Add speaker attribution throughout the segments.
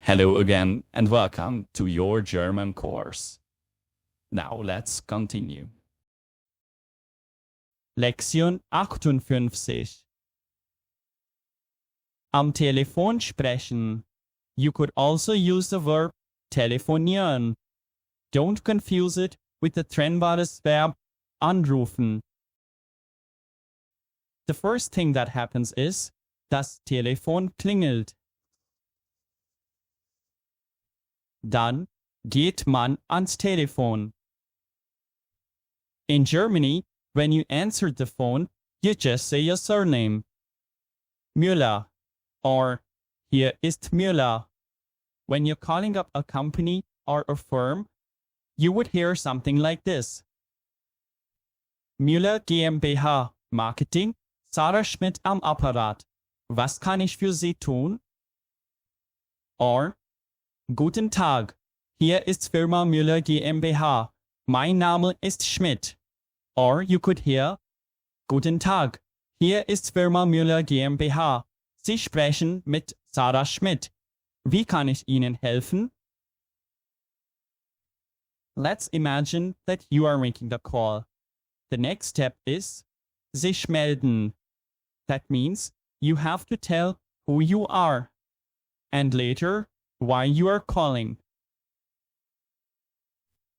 Speaker 1: Hello again and welcome to your German course. Now let's continue.
Speaker 2: Lektion 58. Am Telefon sprechen. You could also use the verb telefonieren. Don't confuse it with the trennbares verb anrufen. The first thing that happens is, das Telefon klingelt. Dann geht man ans Telefon. In Germany, when you answer the phone, you just say your surname. Müller, or hier ist Müller. When you're calling up a company or a firm, you would hear something like this. Müller GmbH, Marketing, Sarah Schmidt am Apparat. Was kann ich für Sie tun? Or, Guten Tag, hier ist Firma Müller GmbH. Mein Name ist Schmidt. Or you could hear, Guten Tag, hier ist Firma Müller GmbH. Sie sprechen mit Sarah Schmidt. Wie kann ich Ihnen helfen? Let's imagine that you are making the call. The next step is sich melden. That means you have to tell who you are. And later, why you are calling.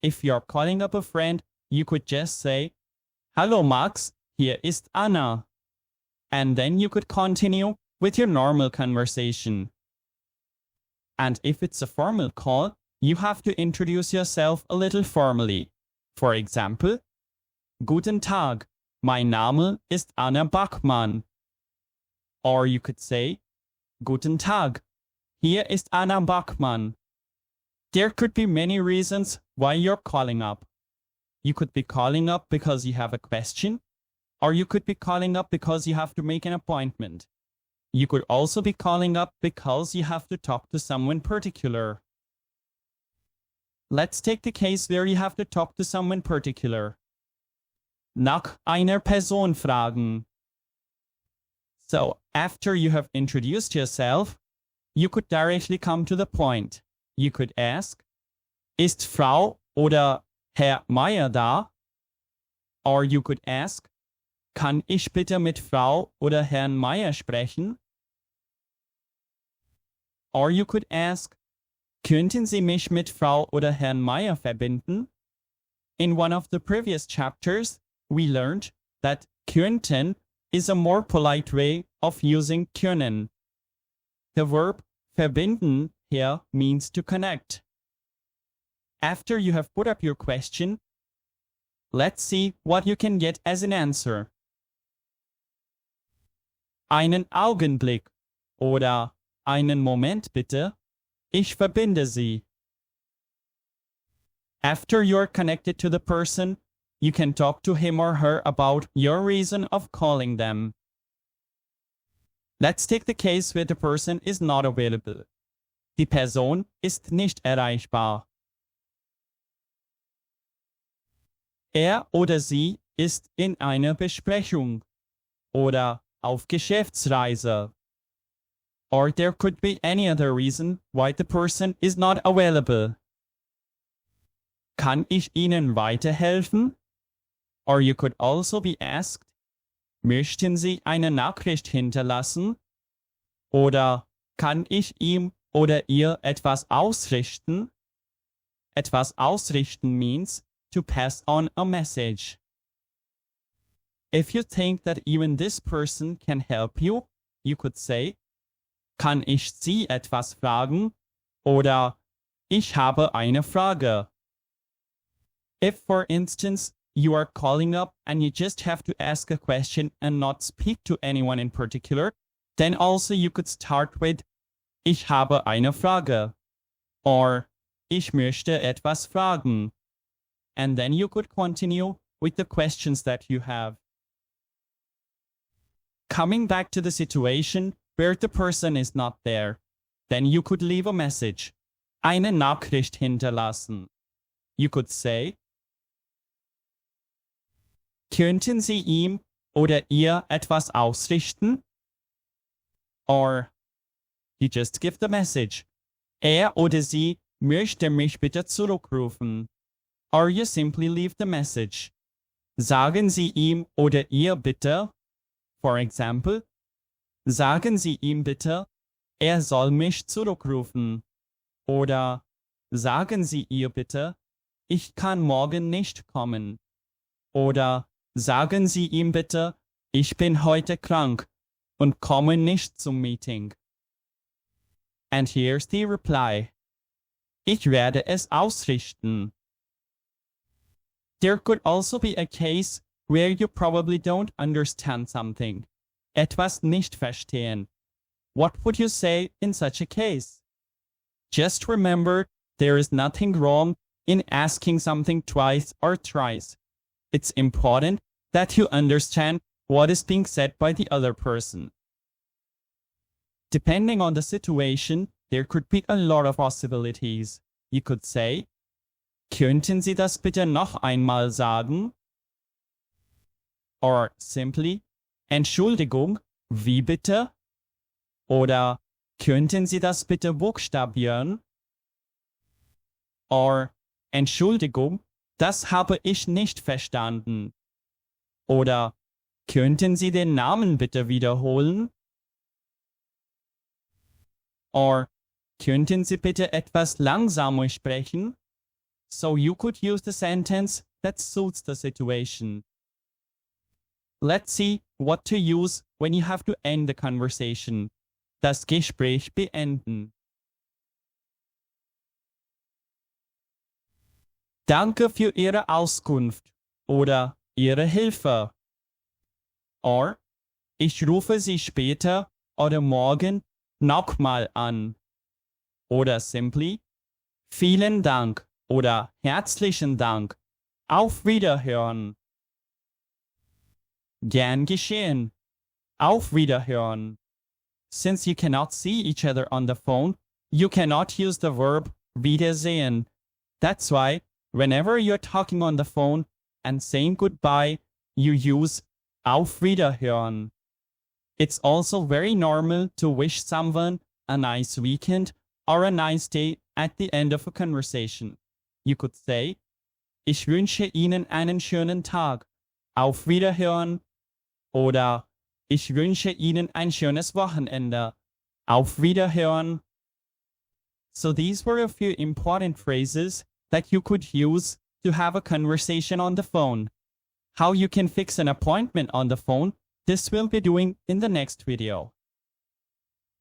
Speaker 2: If you're calling up a friend, you could just say, Hallo Max, hier ist Anna. And then you could continue with your normal conversation. And if it's a formal call, you have to introduce yourself a little formally. For example, Guten Tag, mein Name ist Anna Bachmann. Or you could say, Guten Tag, hier ist Anna Bachmann. There could be many reasons why you're calling up. You could be calling up because you have a question, or you could be calling up because you have to make an appointment. You could also be calling up because you have to talk to someone particular. Let's take the case where you have to talk to someone particular. Nach einer Person fragen. So, after you have introduced yourself, you could directly come to the point. You could ask, Ist Frau oder Herr Meier da? Or you could ask, Kann ich bitte mit Frau oder Herrn Meier sprechen? Or you could ask, Könnten Sie mich mit Frau oder Herrn Meier verbinden? In one of the previous chapters, we learned that könnten is a more polite way of using können. The verb verbinden here means to connect. After you have put up your question, let's see what you can get as an answer. Einen Augenblick oder einen Moment bitte, ich verbinde Sie. After you're connected to the person, you can talk to him or her about your reason of calling them. Let's take the case where the person is not available. Die Person ist nicht erreichbar. Er oder sie ist in einer Besprechung oder auf Geschäftsreise. Or there could be any other reason why the person is not available. Kann ich Ihnen weiterhelfen? Or you could also be asked, Möchten Sie eine Nachricht hinterlassen? Oder kann ich ihm oder ihr etwas ausrichten? Etwas ausrichten means to pass on a message. If you think that even this person can help you, you could say, Kann ich Sie etwas fragen? Oder ich habe eine Frage. If, for instance, you are calling up and you just have to ask a question and not speak to anyone in particular, then also you could start with Ich habe eine Frage or Ich möchte etwas fragen. And then you could continue with the questions that you have. Coming back to the situation where the person is not there, then you could leave a message. Eine Nachricht hinterlassen. You could say, Könnten Sie ihm oder ihr etwas ausrichten? Or you just give the message. Er oder sie möchte mich bitte zurückrufen. Or you simply leave the message. Sagen Sie ihm oder ihr bitte, for example, sagen Sie ihm bitte, er soll mich zurückrufen. Oder sagen Sie ihr bitte, ich kann morgen nicht kommen. Oder sagen Sie ihm bitte, ich bin heute krank und komme nicht zum Meeting. And here's the reply. Ich werde es ausrichten. There could also be a case where you probably don't understand something. Etwas nicht verstehen. What would you say in such a case? Just remember, there is nothing wrong in asking something twice or thrice. It's important that you understand what is being said by the other person. Depending on the situation, there could be a lot of possibilities. You could say, könnten Sie das bitte noch einmal sagen? Or simply, Entschuldigung, wie bitte? Oder könnten Sie das bitte buchstabieren? Or Entschuldigung, das habe ich nicht verstanden. Oder könnten Sie den Namen bitte wiederholen? Or könnten Sie bitte etwas langsamer sprechen? So you could use the sentence that suits the situation. Let's see what to use when you have to end the conversation. Das Gespräch beenden. Danke für Ihre Auskunft oder Ihre Hilfe. Or, ich rufe Sie später oder morgen nochmal an. Oder simply, vielen Dank oder herzlichen Dank. Auf Wiederhören. Gern geschehen. Auf Wiederhören. Since you cannot see each other on the phone, you cannot use the verb wiedersehen. That's why, whenever you're talking on the phone and saying goodbye, you use Auf Wiederhören. It's also very normal to wish someone a nice weekend or a nice day at the end of a conversation. You could say, ich wünsche Ihnen einen schönen Tag. Auf Wiederhören. Oder ich wünsche Ihnen ein schönes Wochenende. Auf Wiederhören. So these were a few important phrases that you could use to have a conversation on the phone. How you can fix an appointment on the phone, this we'll be doing in the next video.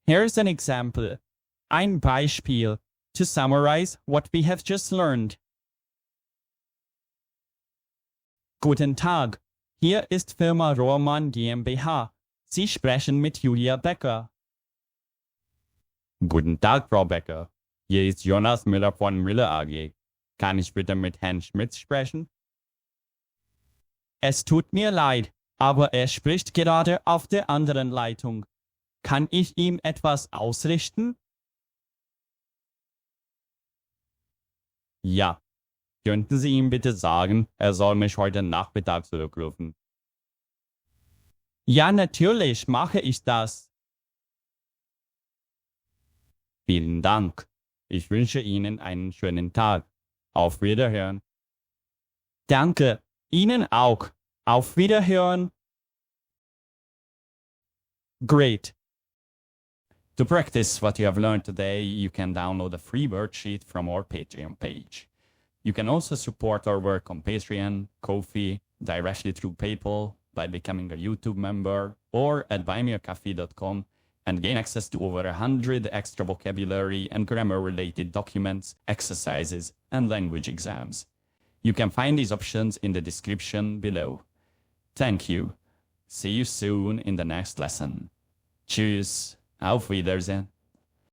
Speaker 2: Here's an example. Ein Beispiel to summarize what we have just learned. Guten Tag. Hier ist Firma Rohrmann GmbH. Sie sprechen mit Julia Becker.
Speaker 1: Guten Tag, Frau Becker. Hier ist Jonas Müller von Müller AG. Kann ich bitte mit Herrn Schmitz sprechen?
Speaker 2: Es tut mir leid, aber er spricht gerade auf der anderen Leitung. Kann ich ihm etwas ausrichten?
Speaker 1: Ja. Könnten Sie ihm bitte sagen, er soll mich heute Nachmittag zurückrufen?
Speaker 2: Ja, natürlich mache ich das.
Speaker 1: Vielen Dank. Ich wünsche Ihnen einen schönen Tag. Auf Wiederhören.
Speaker 2: Danke. Ihnen auch. Auf Wiederhören. Great.
Speaker 1: To practice what you have learned today, you can download a free worksheet from our Patreon page. You can also support our work on Patreon, Ko-fi, directly through PayPal, by becoming a YouTube member, or at buymeacoffee.com and gain access to over 100 extra vocabulary and grammar-related documents, exercises, and language exams. You can find these options in the description below. Thank you. See you soon in the next lesson. Tschüss. Auf Wiedersehen.